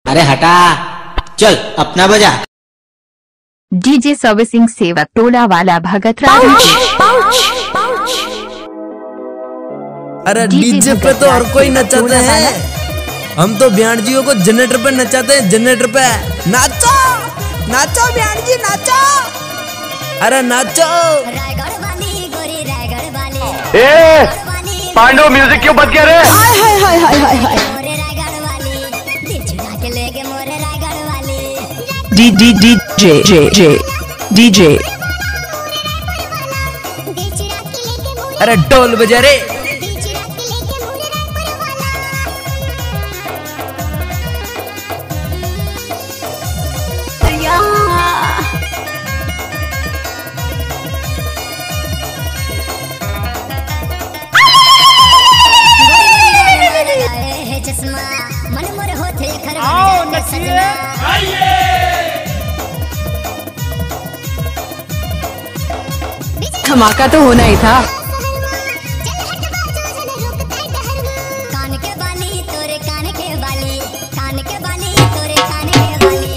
अरे हटा, चल अपना बजा। डीजे सर्विसिंग सेवक टोला वाला भगत राज। अरे डीजे पे तो और कोई नचाते हैं, हम तो ब्याण जियों को जनरेटर पे नचाते हैं। जनरेटर पे नाचो नाचो ब्याण जी नाचो, अरे नाचो। ए पांडव म्यूजिक क्यों बंद किया रे? हाय हाय हाय हाय हाय हाय। डी डी डी जे जे जे डीजे। अरे ढोल बजा रे। धमाका तो होना ही था। कान के बाली तोरे कान के बाली, कान के बाली तोरे कान के बाली,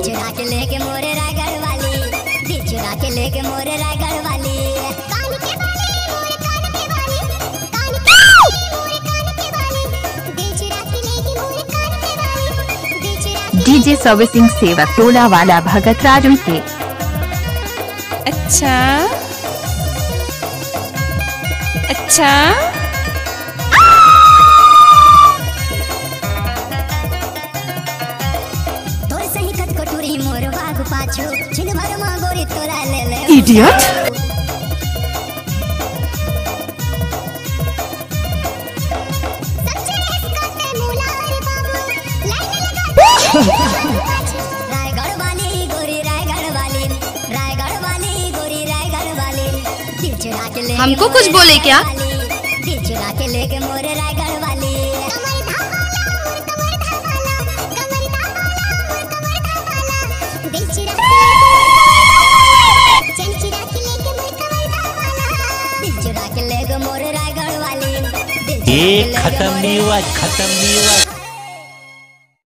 चुरा के लेके मोरे रायगढ़ वाली, चुरा के लेके मोरे रायगढ़ वाली। कान के बाली मोरे कान के बाली, कान के बाली मोरे कान के बाली, चुरा के लेके मोरे कान के बाली। डीजे सर्विसिंग सेवक टोला वाला भगत राज के। अच्छा अच्छा तोर सही कत कोटुरी मोर बाग पाछू, छिन भर मा गोरी तोरा ले ले। इडियट। रायगढ़ वाली गोरी रायगढ़ वाली, रायगढ़ वाली गोरी रायगढ़ वाली, दिल चुरा के ले हमको कुछ बोले क्या? दिल चुरा के लेके मोरे रायगढ़ वाली। ये खत्म नहीं हुआ, खत्म नहीं हुआ।